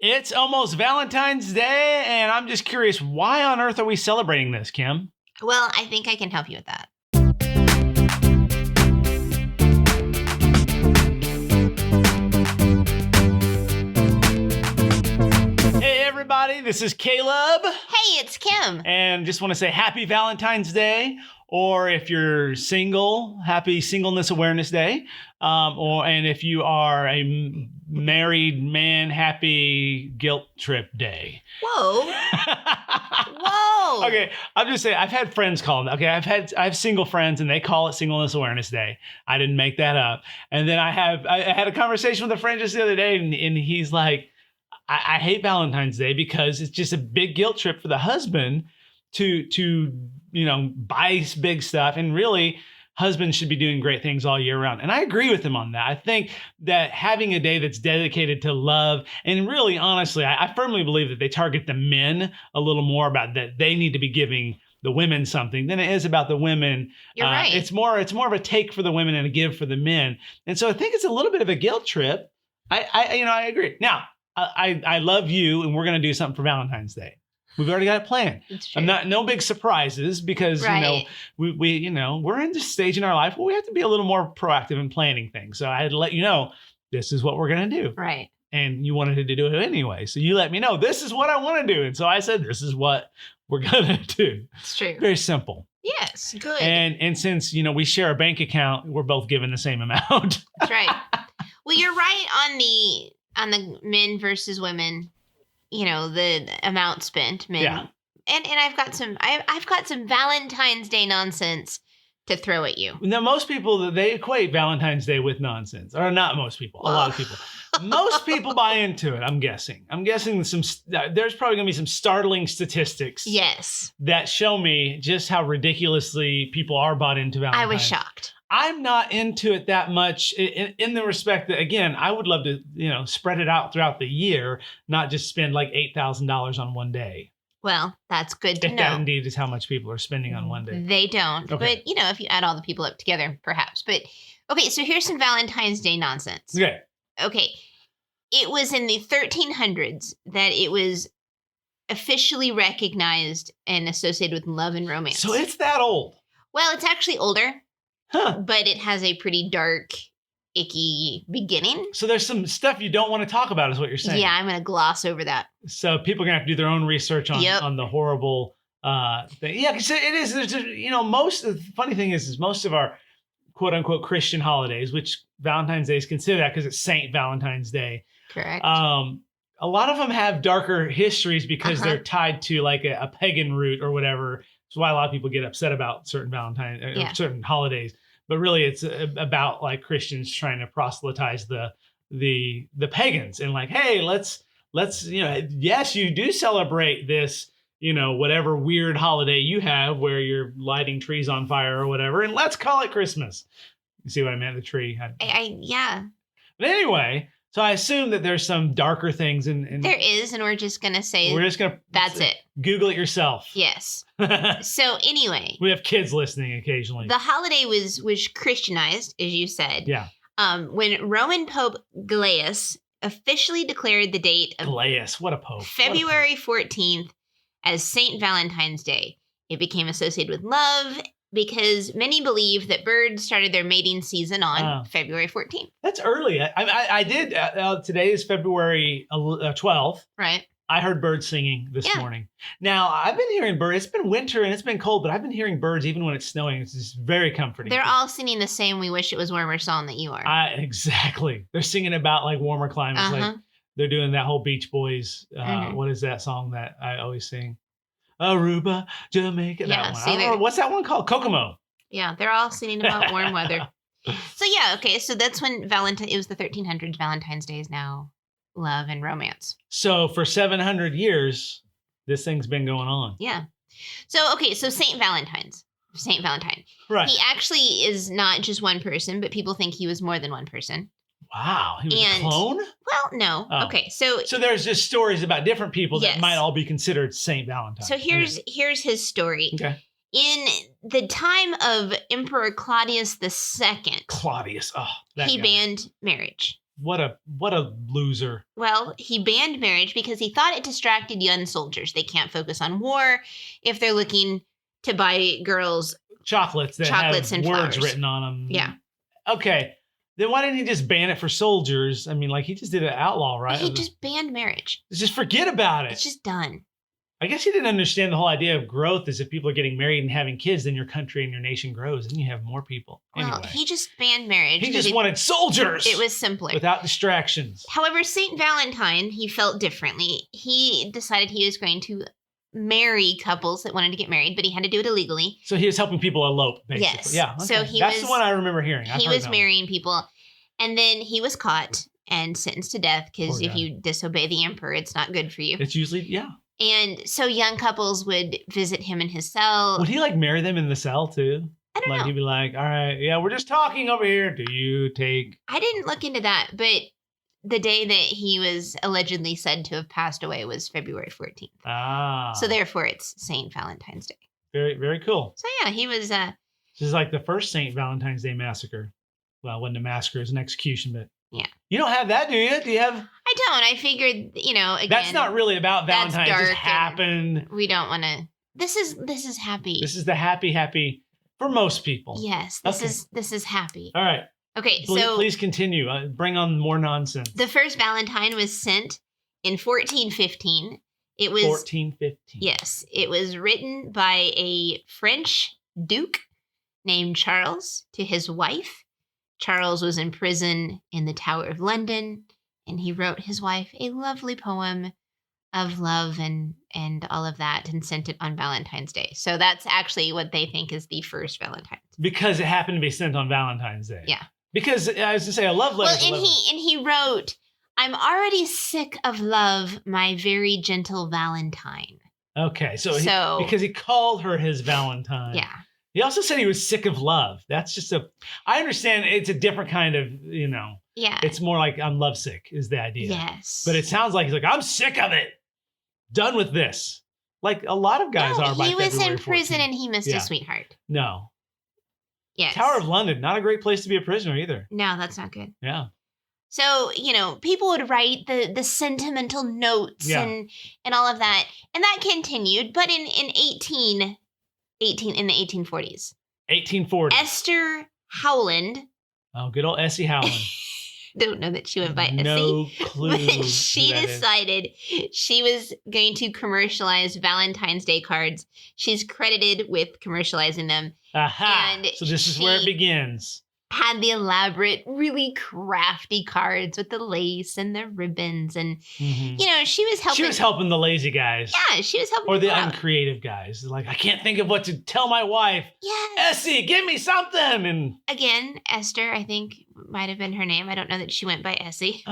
It's almost Valentine's Day, and I'm just curious, why on earth are we celebrating this, Kim? Well, I think I can help you with that. Hey, everybody, this is Caleb. Hey, it's Kim. And just want to say happy Valentine's Day, or if you're single, happy Singleness Awareness Day. And if you are a married man, happy Guilt Trip Day. Whoa. Whoa. Okay, I'm just saying, I've had friends call them. Okay, I have single friends and they call it Singleness Awareness Day. I didn't make that up. And then I had a conversation with a friend just the other day, and he's like, I hate Valentine's Day because it's just a big guilt trip for the husband to buy big stuff, and really husbands should be doing great things all year round. And I agree with him on that. I think that having a day that's dedicated to love, and really honestly, I firmly believe that they target the men a little more about that they need to be giving the women something than it is about the women. You're right. It's more of a take for the women and a give for the men. And so I think it's a little bit of a guilt trip. I agree. Now, I love you, and we're going to do something for Valentine's Day. We've already got it planned. No big surprises because, right. we're in this stage in our life where we have to be a little more proactive in planning things. So I had to let you know, this is what we're going to do. Right. And you wanted to do it anyway. So you let me know, this is what I want to do. And so I said, this is what we're going to do. It's true. Very simple. Yes. Good. And since, we share a bank account, we're both given the same amount. That's right. Well, you're right on the men versus women, the amount spent, men. Yeah. And I've got some Valentine's Day nonsense to throw at you. Now, most people, they equate Valentine's Day with nonsense. Or not most people, a lot of people. Most people buy into it, I'm guessing. There's probably going to be some startling statistics. Yes. That show me just how ridiculously people are bought into Valentine's. I was shocked. I'm not into it that much in the respect that, again, I would love to, spread it out throughout the year, not just spend like $8,000 on one day. Well, that's good to know. If that indeed is how much people are spending on one day. They don't. Okay. But, if you add all the people up together, perhaps. But, okay, so here's some Valentine's Day nonsense. Okay. It was in the 1300s that it was officially recognized and associated with love and romance. So it's that old. Well, it's actually older. Huh. But it has a pretty dark, icky beginning. So there's some stuff you don't want to talk about is what you're saying. Yeah, I'm going to gloss over that. So people are going to have to do their own research on the horrible thing. Yeah, because it is. The funny thing is most of our quote unquote Christian holidays, which Valentine's Day is considered that because it's Saint Valentine's Day. Correct. A lot of them have darker histories because they're tied to like a pagan root or whatever. That's why a lot of people get upset about certain certain holidays. But really, it's about like Christians trying to proselytize the pagans and like, hey, let's yes, you do celebrate this, whatever weird holiday you have where you're lighting trees on fire or whatever, and let's call it Christmas. You see what I meant? The tree. Yeah. But anyway. So I assume that there's some darker things in there is, and we're just gonna say that's it. Google it yourself. Yes. So anyway, we have kids listening occasionally. The holiday was Christianized, as you said. Yeah. When Roman Pope Gelasius officially declared the date of what a pope. February 14th as Saint Valentine's Day. It became associated with love, because many believe that birds started their mating season on February 14th. That's early. I did. Today is February 12th. Right. I heard birds singing this morning. Now, I've been hearing birds. It's been winter and it's been cold, but I've been hearing birds even when it's snowing. It's just very comforting. They're all singing the same "We Wish It Was Warmer" song that you are. Exactly. They're singing about like warmer climates. Like they're doing that whole Beach Boys. What is that song that I always sing? Aruba, Jamaica. Yeah, that one. What's that one called? Kokomo. Yeah, they're all singing about warm weather. So yeah, okay. So that's when it was the 1300s. Valentine's Day is now love and romance. So for 700 years, this thing's been going on. Yeah. So, okay. So Saint Valentine. Right. He actually is not just one person, but people think he was more than one person. Wow. He was a clone? Well, no. Oh. Okay. So there's just stories about different people that might all be considered Saint Valentine. So here's his story. Okay. In the time of Emperor Claudius II. Claudius. Oh, he banned marriage. What a loser. Well, he banned marriage because he thought it distracted young soldiers. They can't focus on war if they're looking to buy girls chocolates that chocolates have and words flowers written on them. Yeah. Okay. Then why didn't he just ban it for soldiers? I mean, like, he just did an outlaw, right? He just banned marriage. Just forget about it. It's just done. I guess he didn't understand the whole idea of growth is if people are getting married and having kids, then your country and your nation grows and you have more people. Well, Anyway, he just banned marriage. he just wanted soldiers. It was simpler. Without distractions. However, St. Valentine, he felt differently. He decided he was going to marry couples that wanted to get married, but he had to do it illegally. So he was helping people elope, basically. Yes. Yeah. Okay. So that's the one I remember hearing. He was marrying people. And then he was caught and sentenced to death because if you disobey the emperor, it's not good for you. It's usually, yeah. And so young couples would visit him in his cell. Would he like marry them in the cell too? I don't know. He'd be like, all right, yeah, we're just talking over here. Do you take? I didn't look into that, but the day that he was allegedly said to have passed away was February 14th. Ah. So therefore it's St. Valentine's Day. Very, very cool. So yeah, he was... This is like the first St. Valentine's Day massacre. Well, it wasn't a massacre, it was an execution, but... Yeah. You don't have that, do you? Do you have... I don't. I figured, again... That's not really about Valentine's. It just happened. We don't want to... This is happy. This is the happy for most people. Yes, this is happy. All right. Okay, please continue. Bring on more nonsense. The first Valentine was sent in 1415. It was 1415. Yes, it was written by a French duke named Charles to his wife. Charles was in prison in the Tower of London, and he wrote his wife a lovely poem of love and all of that and sent it on Valentine's Day. So that's actually what they think is the first Valentine's. Because it happened to be sent on Valentine's Day. Yeah. Because I was to say a love letter. Well, and he wrote, "I'm already sick of love, my very gentle Valentine." Okay, so because he called her his Valentine. Yeah. He also said he was sick of love. That's just I understand it's a different kind of, Yeah. It's more like I'm lovesick is the idea. Yes. But it sounds like he's like, I'm sick of it. Done with this. Like a lot of guys are by he was February in prison 14th. and he missed his sweetheart. No. Yes. Tower of London, not a great place to be a prisoner either. No, that's not good. Yeah. So, people would write the sentimental notes and all of that. And that continued. But in the 1840s. 1840. Esther Howland. Oh, good old Essie Howland. Don't know that she went by Essie. No clue. But she decided she was going to commercialize Valentine's Day cards. She's credited with commercializing them. Aha. And so this is where it begins. Had the elaborate, really crafty cards with the lace and the ribbons. And, she was helping. She was helping the lazy guys. Yeah, she was helping. Or the uncreative guys. Like, I can't think of what to tell my wife. Yes. Essie, give me something. And again, Esther, I think, might have been her name. I don't know that she went by Essie.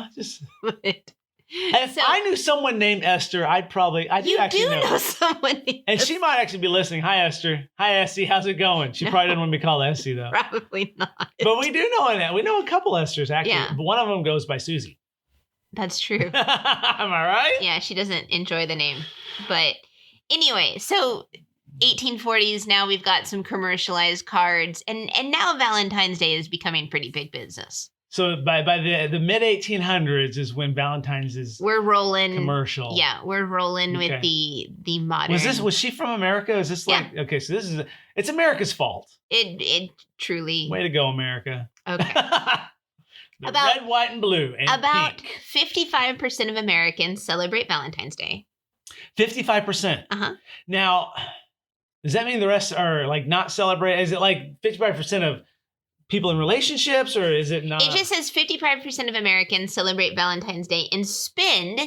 If I knew someone named Esther, I do know someone named and she might actually be listening. Hi, Esther. Hi, Essie. How's it going? She probably didn't want to be called Essie, though. Probably not. But we do know that. We know a couple Esthers, actually. Yeah. But one of them goes by Susie. That's true. Am I right? Yeah, she doesn't enjoy the name. But anyway, so 1840s, now we've got some commercialized cards. And now Valentine's Day is becoming pretty big business. So by the mid 1800s is when Valentine's is we're rolling commercial. Yeah, we're rolling with the modern. Was she from America? Is this like okay? So it's America's fault. It truly. Way to go, America. Okay. Red, white, and blue. And about pink. 55% of Americans celebrate Valentine's Day. 55%. Now, does that mean the rest are like not celebrate? Is it like 55% of people in relationships, or is it not? It just says 55% of Americans celebrate Valentine's Day and spend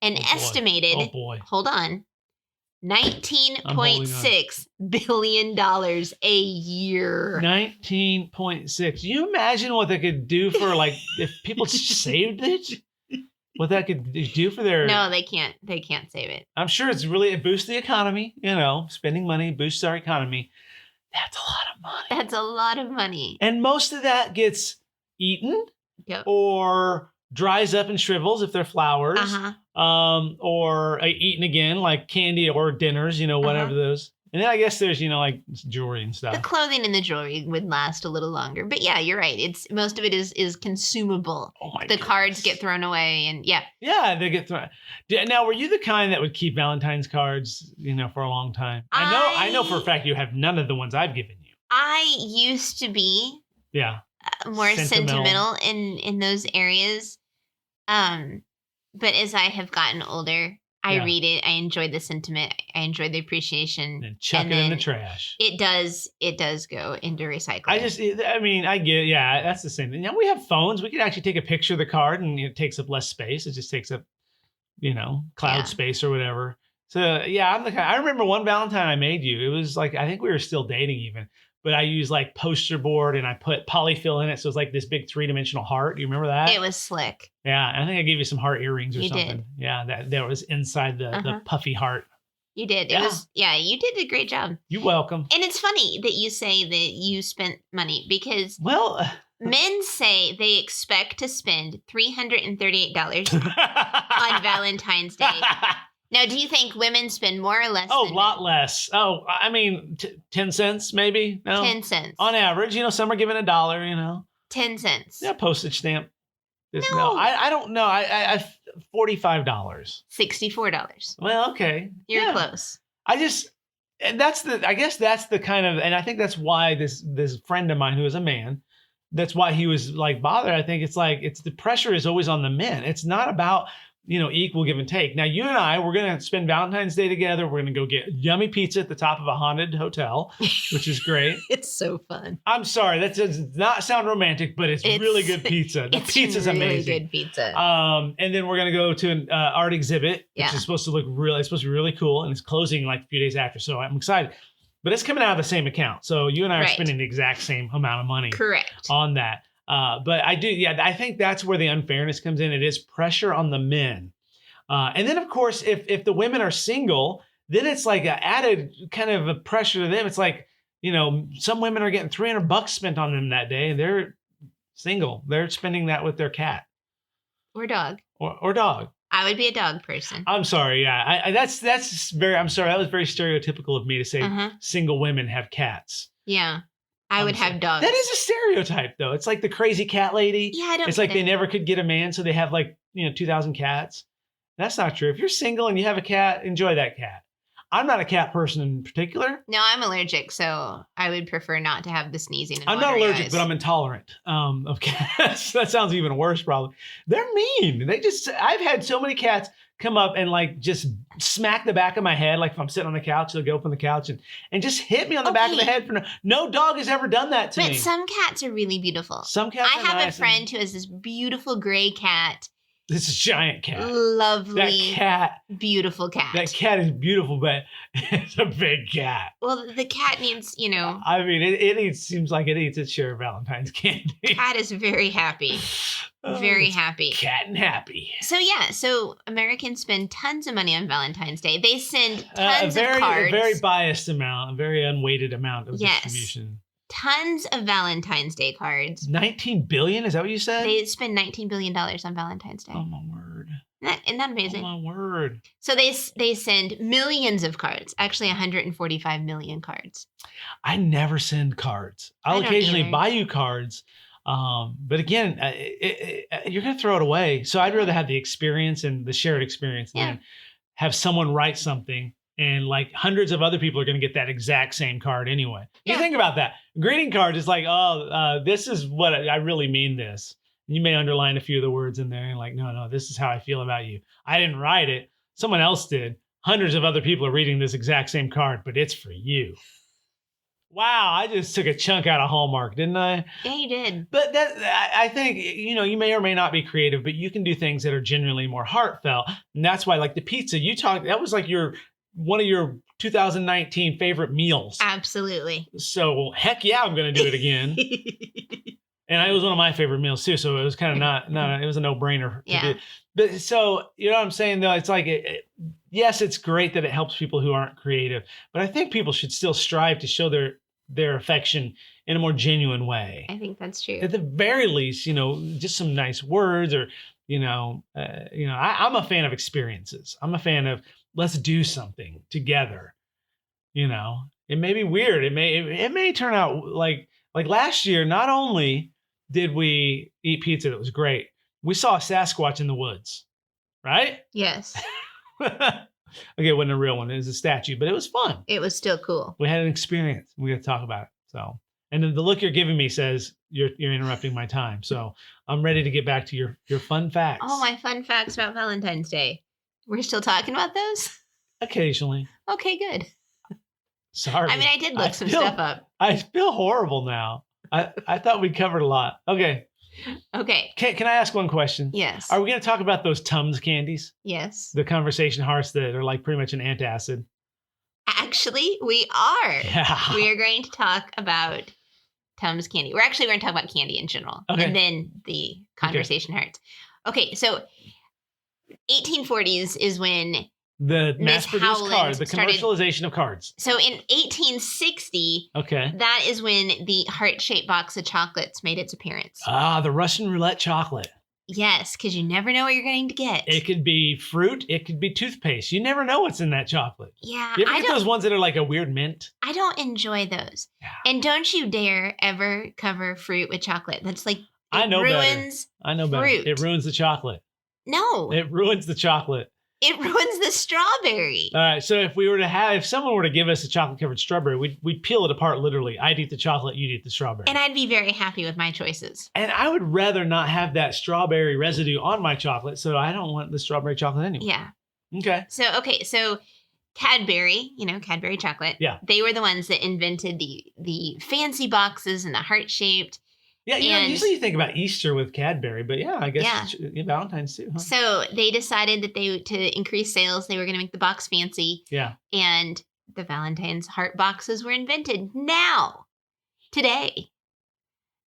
an estimated, hold on, $19.6 billion a year. 19.6. You imagine what they could do for like if people saved it? What that could do for their... No, they can't. They can't save it. I'm sure it boosts the economy, spending money boosts our economy. That's a lot of money. That's a lot of money. And most of that gets eaten or dries up and shrivels if they're flowers, or eaten again like candy or dinners, whatever those. And then I guess there's, like jewelry and stuff. The clothing and the jewelry would last a little longer. But yeah, you're right. It's most of it is consumable. Oh my The cards get thrown away and yeah. Yeah, they get thrown. Now, were you the kind that would keep Valentine's cards, for a long time? I know for a fact you have none of the ones I've given you. I used to be more sentimental in those areas. But as I have gotten older, I read it. I enjoy the sentiment. I enjoy the appreciation. And chuck it in the trash. It does go into recycling. I get it. Yeah, that's the same thing. Now we have phones. We can actually take a picture of the card and it takes up less space. It just takes up, cloud space or whatever. So yeah, I remember one Valentine I made you. It was like, I think we were still dating even, but I used like poster board and I put polyfill in it. So it's like this big 3-dimensional heart. Do you remember that? It was slick. Yeah. I think I gave you some heart earrings or something. Did. Yeah. That was inside the puffy heart. You did. You did a great job. You're welcome. And it's funny that you say that you spent money because men say they expect to spend $338 on Valentine's Day. Now, do you think women spend more or less? Oh, a lot less. Oh, I mean, 10 cents maybe? No. 10 cents. On average, some are giving $1, 10 cents. Yeah, postage stamp. No, I don't know. I $45. $64. Well, okay. You're close. I guess that's the kind of, and I think that's why this friend of mine who is a man, that's why he was like bothered. I think it's the pressure is always on the men. It's not about, equal give and take. Now, you and I, we're going to spend Valentine's Day together. We're going to go get yummy pizza at the top of a haunted hotel, which is great. It's so fun. I'm sorry. That does not sound romantic, but it's really good pizza. The pizza's really amazing. Good pizza. And then we're going to go to an art exhibit, which is supposed to look it's supposed to be really cool. And it's closing like a few days after. So I'm excited. But it's coming out of the same account. So you and I are spending the exact same amount of money on that. But I think that's where the unfairness comes in. It is pressure on the men. And then, of course, if the women are single, then it's like an added kind of a pressure to them. It's like, some women are getting $300 spent on them that day. They're single. They're spending that with their cat. Or dog. Or dog. I would be a dog person. I'm sorry. Yeah. I'm sorry. That was very stereotypical of me to say single women have cats. Yeah. I would have dogs. That is a stereotype, though. It's like the crazy cat lady. Yeah, I don't. It's like they never could get a man, so they have 2,000 cats. That's not true. If you're single and you have a cat, enjoy that cat. I'm not a cat person in particular. No, I'm allergic, so I would prefer not to have the sneezing. And I'm not allergic, but I'm intolerant of cats. That sounds even worse, probably. They're mean. I've had so many cats come up and just smack the back of my head. Like if I'm sitting on the couch, they'll go up on the couch and just hit me on the back of the head. No dog has ever done that to me. But some cats are really beautiful. Some cats I have a friend who has this beautiful gray cat. This giant cat. Lovely. That cat. Beautiful cat. That cat is beautiful, but it's a big cat. Well, the cat needs, I mean, it seems like it eats its share of Valentine's candy. Cat is very happy. Very happy. Cat and happy. So Americans spend tons of money on Valentine's Day. They send tons of cards. A very biased amount, a very unweighted amount of distribution. Tons of Valentine's Day cards. 19 billion? Is that what you said? They spend $19 billion on Valentine's Day. Oh, my word. Isn't that amazing? Oh, my word. So they send millions of cards. Actually, 145 million cards. I never send cards. I'll occasionally buy you cards. But again, you're going to throw it away. So I'd rather have the experience and the shared experience than have someone write something. And hundreds of other people are going to get that exact same card anyway. You think about that. Greeting card is this is what I really mean this. You may underline a few of the words in there and no, this is how I feel about you. I didn't write it. Someone else did. Hundreds of other people are reading this exact same card, but it's for you. Wow, I just took a chunk out of Hallmark, didn't I? Yeah, you did. But I think, you may or may not be creative, but you can do things that are genuinely more heartfelt. And that's why the pizza that was one of your 2019 favorite meals. Absolutely. So heck yeah, I'm going to do it again. And it was one of my favorite meals too. So it was kind of it was a no brainer. Yeah. But so, you know what I'm saying though? It's yes, it's great that it helps people who aren't creative, but I think people should still strive to show their affection in a more genuine way. I think that's true. At the very least, just some nice words or, I'm a fan of experiences. I'm a fan of let's do something together. You know, it may be weird. It may turn out like last year. Not only did we eat pizza that was great, we saw a Sasquatch in the woods, right? Yes. Okay, it wasn't a real one. It was a statue, but it was fun. It was still cool. We had an experience. We got to talk about it. So, and then the look you're giving me says you're interrupting my time. So I'm ready to get back to your fun facts. Oh, my fun facts about Valentine's Day. We're still talking about those? Occasionally. Okay, good. Sorry. I mean, I did look some stuff up. I feel horrible now. I thought we covered a lot. Okay. Okay. Can I ask one question? Yes. Are we going to talk about those Tums candies? Yes. The conversation hearts that are like pretty much an antacid. Actually, we are. Yeah. We are going to talk about Tums candy. We're going to talk about candy in general. Okay. And then the conversation hearts. Okay, so 1840s is when the mass-produced Howland card, the commercialization of cards. So in 1860, that is when the heart-shaped box of chocolates made its appearance. Ah, the Russian roulette chocolate. Yes, because you never know what you're going to get. It could be fruit. It could be toothpaste. You never know what's in that chocolate. Yeah. You ever get those ones that are like a weird mint? I don't enjoy those. Yeah. And don't you dare ever cover fruit with chocolate. That's like, I know ruins better. I know better. Fruit. It ruins the chocolate. No. It ruins the chocolate. It ruins the strawberry. All right. So if someone were to give us a chocolate covered strawberry, we'd peel it apart literally. I'd eat the chocolate, you'd eat the strawberry. And I'd be very happy with my choices. And I would rather not have that strawberry residue on my chocolate, so I don't want the strawberry chocolate anyway. Yeah. Okay. So Cadbury, Cadbury chocolate. Yeah. They were the ones that invented the fancy boxes and the heart-shaped. Yeah, usually you think about Easter with Cadbury, but I guess Valentine's too. Huh? So they decided that to increase sales, they were going to make the box fancy. Yeah. And the Valentine's heart boxes were invented today.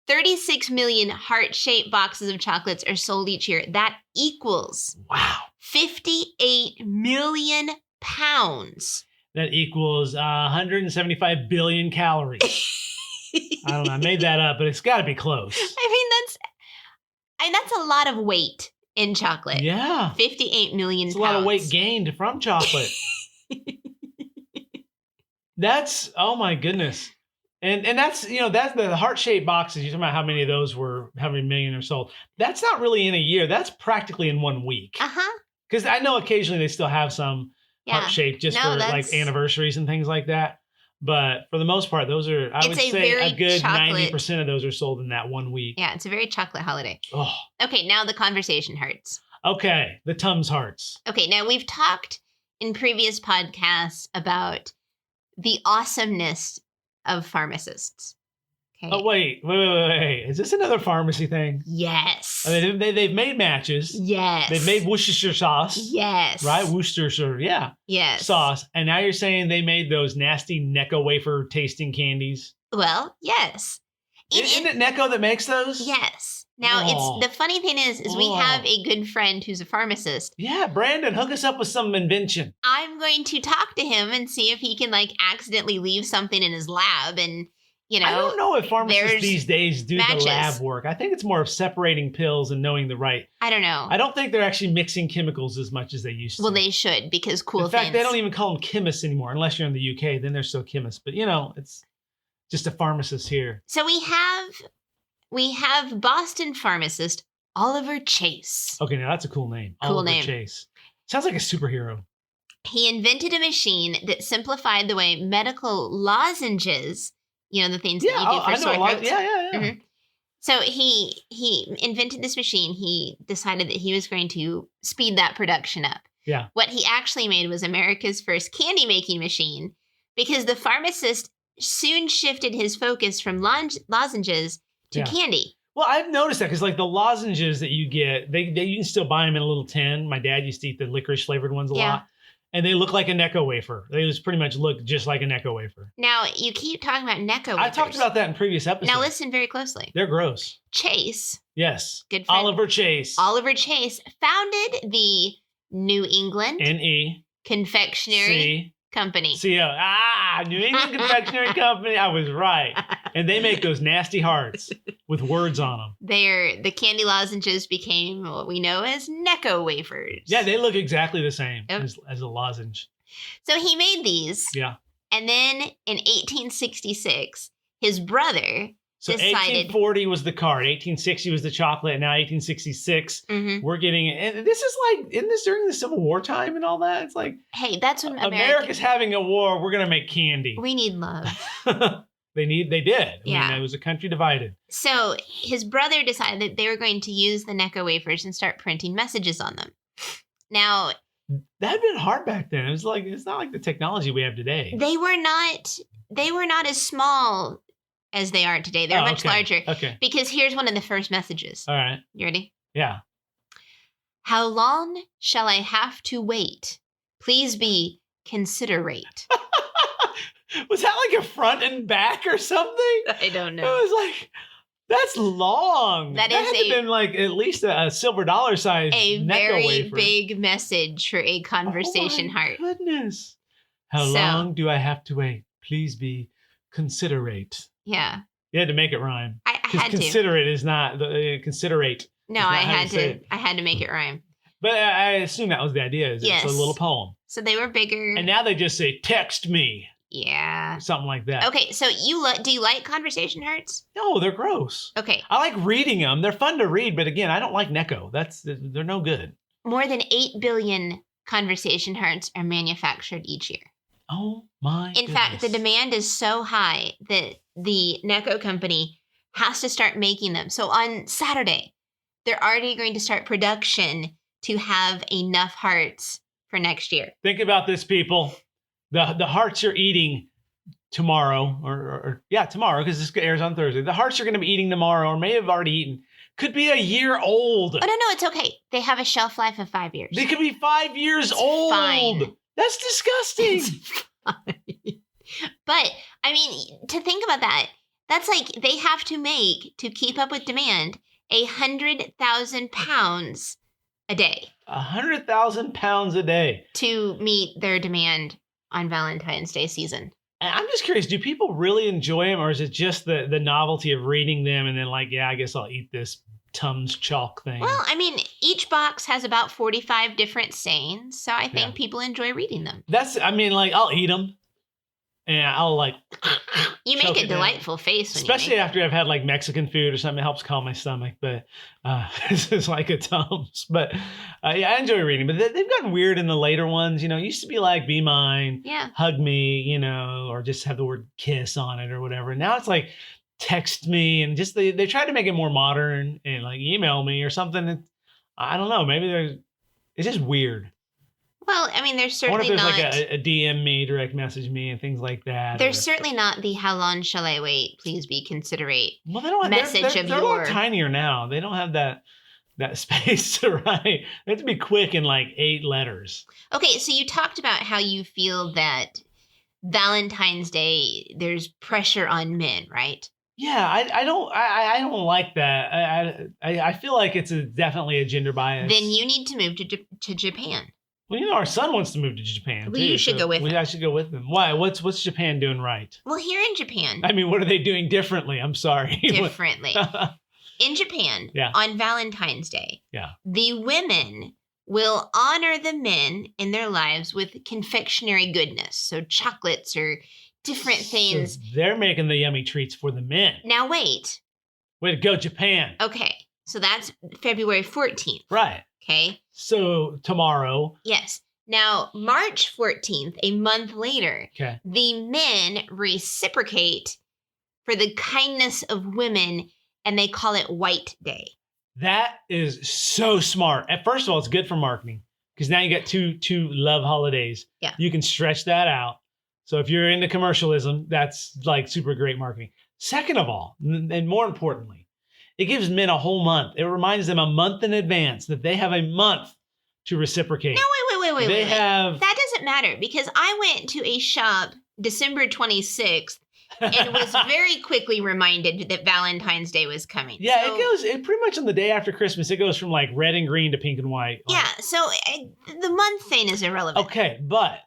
36 million heart-shaped boxes of chocolates are sold each year. That equals 58 million pounds. That equals 175 billion calories. I don't know. I made that up, but it's got to be close. I mean, that's a lot of weight in chocolate. Yeah. 58 million pounds. It's a lot of weight gained from chocolate. That's, oh my goodness. And that's, that's the heart-shaped boxes. You're talking about how many of those how many million are sold. That's not really in a year. That's practically in 1 week. Uh-huh. Because I know occasionally they still have some heart-shaped just for like anniversaries and things like that. But for the most part, those are, I would say a good 90% of those are sold in that 1 week. Yeah, it's a very chocolate holiday. Oh. Okay, now the conversation hearts. Okay, the Tums hearts. Okay, now we've talked in previous podcasts about the awesomeness of pharmacists. Okay. Oh, wait. Is this another pharmacy thing? Yes. I mean, they've made matches. Yes. They've made Worcestershire sauce. Yes. Right? Worcestershire, yeah. Yes. Sauce. And now you're saying they made those nasty Necco wafer tasting candies? Well, yes. Isn't it Necco that makes those? Yes. Now, it's the funny thing is we have a good friend who's a pharmacist. Yeah, Brandon, hook us up with some invention. I'm going to talk to him and see if he can accidentally leave something in his lab and I don't know if pharmacists these days do the lab work. I think it's more of separating pills and knowing the right. I don't know. I don't think they're actually mixing chemicals as much as they used to. Well, they should because In fact, they don't even call them chemists anymore unless you're in the UK. Then they're still chemists. But, it's just a pharmacist here. So we have Boston pharmacist Oliver Chase. Okay, now that's a cool name. Oliver Chase. Sounds like a superhero. He invented a machine that simplified the way medical lozenges, the things that you do for sore throats. Yeah. Mm-hmm. So he invented this machine. He decided that he was going to speed that production up. Yeah. What he actually made was America's first candy making machine because the pharmacist soon shifted his focus from lozenges to candy. Well, I've noticed that because the lozenges that you get, you can still buy them in a little tin. My dad used to eat the licorice flavored ones a lot. And they look like a Necco wafer. They just pretty much look just like a Necco wafer. Now, you keep talking about Necco wafers. I talked about that in previous episodes. Now, listen very closely. They're gross. Chase. Yes. Good friend. Oliver Chase. Oliver Chase founded the New England N.E. Confectionery Company. C.O. New England Confectionery Company. I was right. And they make those nasty hearts with words on them. The candy lozenges became what we know as Necco wafers. Yeah, they look exactly the same as a lozenge. So he made these. Yeah. And then in 1866, his brother So decided 1840 was the card, 1860 was the chocolate, and now 1866 we're getting it. And this is like, isn't this during the Civil War time and all that? It's like, hey, that's when America's having a war. We're gonna make candy. We need love. They did. Yeah. I mean, it was a country divided. So his brother decided that they were going to use the Necco wafers and start printing messages on them. Now, that had been hard back then. It's not like the technology we have today. They were not as small as they are today. They're much larger. Okay. Because here's one of the first messages. All right. You ready? Yeah. How long shall I have to wait? Please be considerate. Was that like a front and back or something? I don't know. It was like, that's long. That had to been like at least a silver dollar size. A Necco very wafer. Big message for a conversation heart. Goodness. How long do I have to wait? Please be considerate. Yeah. You had to make it rhyme. I had to. Considerate is not considerate. No, I had to make it rhyme. But I assume that was the idea. It's a little poem. So they were bigger. And now they just say, text me. Yeah. Something like that. Okay, so do you like conversation hearts? No, they're gross. Okay. I like reading them. They're fun to read, but again, I don't like Necco. They're no good. More than 8 billion conversation hearts are manufactured each year. Oh my In fact, the demand is so high that the Necco company has to start making them. So on Saturday, they're already going to start production to have enough hearts for next year. Think about this, people. The hearts you're eating tomorrow, or tomorrow, because this airs on Thursday. The hearts you're going to be eating tomorrow, or may have already eaten, could be a year old. Oh, no, it's okay. They have a shelf life of 5 years. They could be 5 years old. Fine. That's disgusting. It's fine. But, I mean, to think about that, that's like they have to make, to keep up with demand, 100,000 pounds a day. 100,000 pounds a day. To meet their demand on Valentine's Day season. I'm just curious, do people really enjoy them, or is it just the novelty of reading them and then like, yeah, I guess I'll eat this Tums chalk thing? Well, I mean, each box has about 45 different sayings, so I think people enjoy reading them. I'll eat them. And I'll like... You make a delightful face when especially after I've had like Mexican food or something. It helps calm my stomach. But this is like a Tums. But I enjoy reading. But they've gotten weird in the later ones. You know, it used to be like, be mine, hug me, you know, or just have the word kiss on it or whatever. Now it's like, text me, and just they try to make it more modern and like email me or something. I don't know. Maybe it's just weird. Well, I mean, there's certainly not... I wonder if there's like a DM me, direct message me, and things like that. There's certainly not the how long shall I wait, please be considerate message they're a lot tinier now. They don't have that space to write. They have to be quick in like 8 letters. Okay, so you talked about how you feel that Valentine's Day, there's pressure on men, right? Yeah, I don't like that. I feel like it's definitely a gender bias. Then you need to move to Japan. Well, you know, our son wants to move to Japan. Well, you should go with him. I should go with him. Why? What's Japan doing right? Well, here in Japan. I mean, what are they doing differently? I'm sorry. Differently. In Japan, on Valentine's Day, the women will honor the men in their lives with confectionery goodness. So chocolates or different things. So they're making the yummy treats for the men. Now, wait. Way to go, Japan. Okay. So that's February 14th. Right. Okay. So tomorrow. Yes. Now, March 14th, a month later, the men reciprocate for the kindness of women, and they call it White Day. That is so smart. First of all, it's good for marketing because now you got two love holidays. Yeah. You can stretch that out. So if you're into commercialism, that's like super great marketing. Second of all, and more importantly, it gives men a whole month. It reminds them a month in advance that they have a month to reciprocate. No, wait. They have... That doesn't matter because I went to a shop December 26th and was very quickly reminded that Valentine's Day was coming. Yeah, it pretty much on the day after Christmas, it goes from like red and green to pink and white. Yeah, so the month thing is irrelevant. Okay, but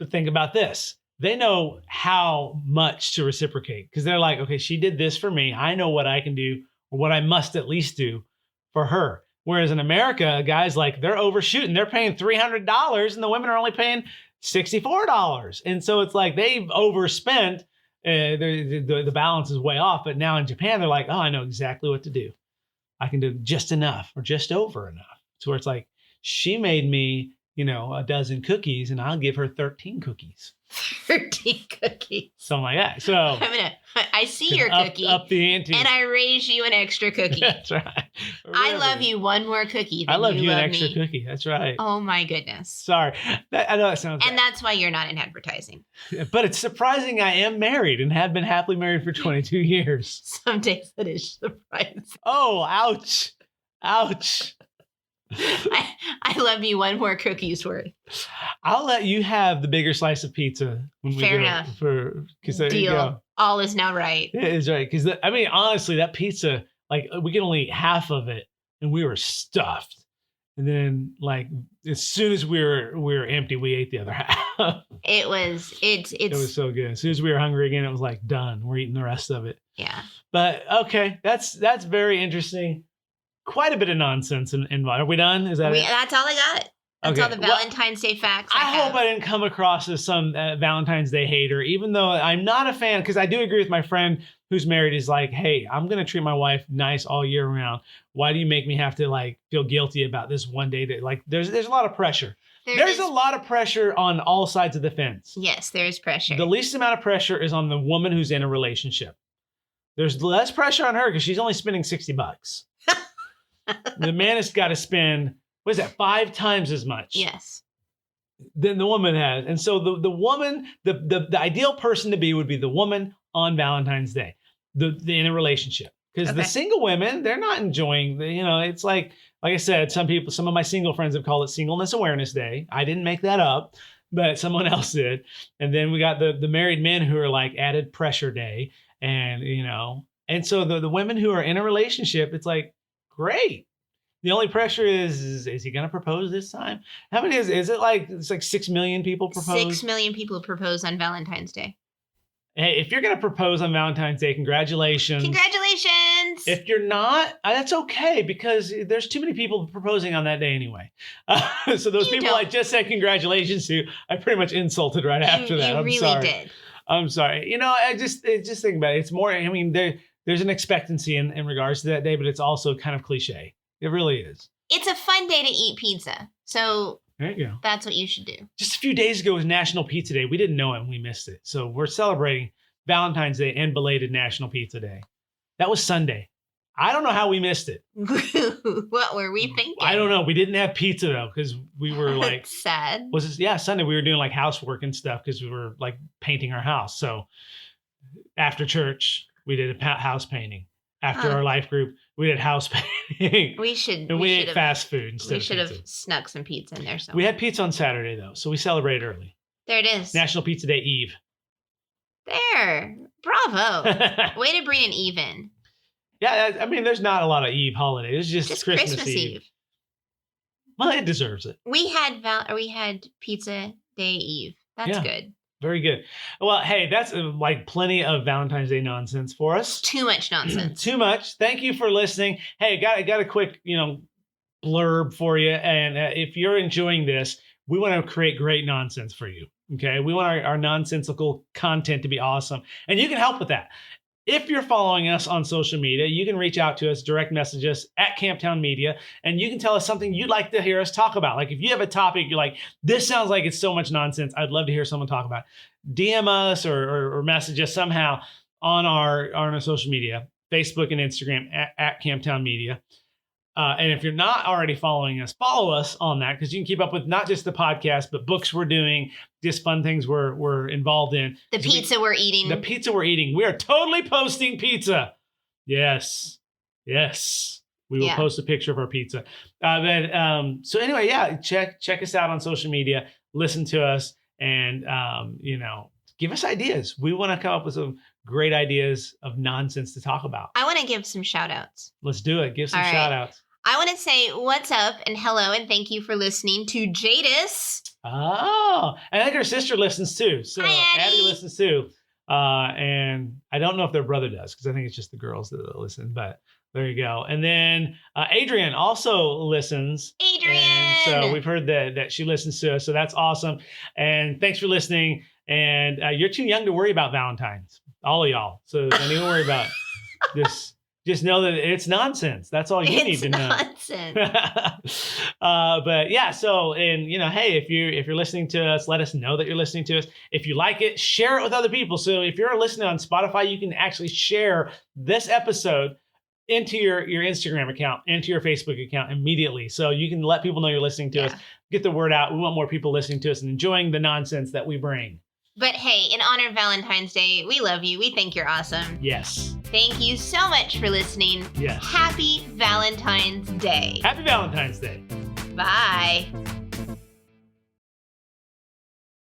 think about this. They know how much to reciprocate because they're like, okay, she did this for me. I know what I can do or what I must at least do for her. Whereas in America, guys, like they're overshooting. They're paying $300 and the women are only paying $64. And so it's like they've overspent. The balance is way off. But now in Japan, they're like, oh, I know exactly what to do. I can do just enough or just over enough. So where it's like, she made me, a dozen cookies and I'll give her 13 cookies. 13 cookies. Something like that. So I see your cookie. Up the ante. And I raise you an extra cookie. That's right. I love you one more cookie. I love you an extra cookie. That's right. Oh my goodness. Sorry. I know that sounds And that's why you're not in advertising. But it's surprising I am married and have been happily married for 22 years. Some days that is surprising. Oh, ouch. Ouch. I love you one more cookie's worth. I'll let you have the bigger slice of pizza when we Fair enough. Deal. All is now right. It is right. Because honestly, that pizza, like we can only eat half of it, and we were stuffed. And then, like as soon as we were empty, we ate the other half. It was so good. As soon as we were hungry again, it was like done. We're eating the rest of it. Yeah. But okay, that's very interesting. Quite a bit of nonsense involved. Are we done? Is that it? That's all I got. That's all the Valentine's Day facts. I hope I didn't come across as some Valentine's Day hater, even though I'm not a fan, because I do agree with my friend who's married. He's like, hey, I'm going to treat my wife nice all year round. Why do you make me have to like feel guilty about this one day? That like there's a lot of pressure. There's a lot of pressure on all sides of the fence. Yes, there is pressure. The least amount of pressure is on the woman who's in a relationship. There's less pressure on her because she's only spending $60. The man has got to spend, 5 times as much? Yes. Than the woman has. And so the woman, the ideal person to be would be the woman on Valentine's Day, the in a relationship. Because the single women, they're not enjoying it's like I said, some of my single friends have called it Singleness Awareness Day. I didn't make that up, but someone else did. And then we got the married men who are like added pressure day. And, and so the women who are in a relationship, it's like, great. The only pressure is he going to propose this time? How many is it like, it's like 6 million people propose? 6 million people propose on Valentine's Day. Hey, if you're going to propose on Valentine's Day, congratulations. Congratulations. If you're not, that's okay because there's too many people proposing on that day anyway. So those people I just said congratulations to, I pretty much insulted right after that. You really did. I'm sorry. I just think about it. It's more, there's an expectancy in regards to that day, but it's also kind of cliche. It really is. It's a fun day to eat pizza. So there you go. That's what you should do. Just a few days ago was National Pizza Day. We didn't know it and we missed it. So we're celebrating Valentine's Day and belated National Pizza Day. That was Sunday. I don't know how we missed it. What were we thinking? I don't know. We didn't have pizza though because we were like sad. Sunday we were doing like housework and stuff because we were like painting our house. So after church, we did a house painting. After our life group, we did house painting. We ate fast food instead of pizza. We should have snuck some pizza in there somewhere. We had pizza on Saturday, though, so we celebrated early. There it is. National Pizza Day Eve. There. Bravo. Way to bring an Eve in. Yeah, there's not a lot of Eve holidays. It's just Christmas Eve. Well, it deserves it. We had Pizza Day Eve. That's good. Very good. Well, hey, that's like plenty of Valentine's Day nonsense for us. Too much nonsense. Too much. Thank you for listening. Hey, got a quick, blurb for you. And if you're enjoying this, we want to create great nonsense for you. Okay. We want our nonsensical content to be awesome. And you can help with that. If you're following us on social media, you can reach out to us, direct message us at Camptown Media, and you can tell us something you'd like to hear us talk about. Like if you have a topic, you're like, this sounds like it's so much nonsense. I'd love to hear someone talk about it. DM us or message us somehow on our social media, Facebook and Instagram at Camptown Media. And if you're not already following us, follow us on that because you can keep up with not just the podcast, but books we're doing, just fun things we're involved in. The pizza we're eating. We are totally posting pizza. Yes. We will post a picture of our pizza. So anyway, check us out on social media. Listen to us and, give us ideas. We want to come up with some great ideas of nonsense to talk about. I want to give some shout outs. Let's do it. Give some shout outs. I want to say what's up and hello and thank you for listening to Jadis. Oh, I think her sister listens too. So Hi, Addie listens too. And I don't know if their brother does because I think it's just the girls that listen. But There you go. And then Adrian also listens. Adrian! And so we've heard that she listens to us. So that's awesome. And thanks for listening. And you're too young to worry about Valentine's. All of y'all. So don't even worry about it. Just know that it's nonsense. That's all you need to know. Nonsense. But yeah, so, and hey, if you're listening to us, let us know that you're listening to us. If you like it, share it with other people. So if you're listening on Spotify, you can actually share this episode into your Instagram account, into your Facebook account immediately. So you can let people know you're listening to us, get the word out. We want more people listening to us and enjoying the nonsense that we bring. But hey, in honor of Valentine's Day, we love you. We think you're awesome. Yes. Thank you so much for listening. Yes. Happy Valentine's Day. Happy Valentine's Day. Bye.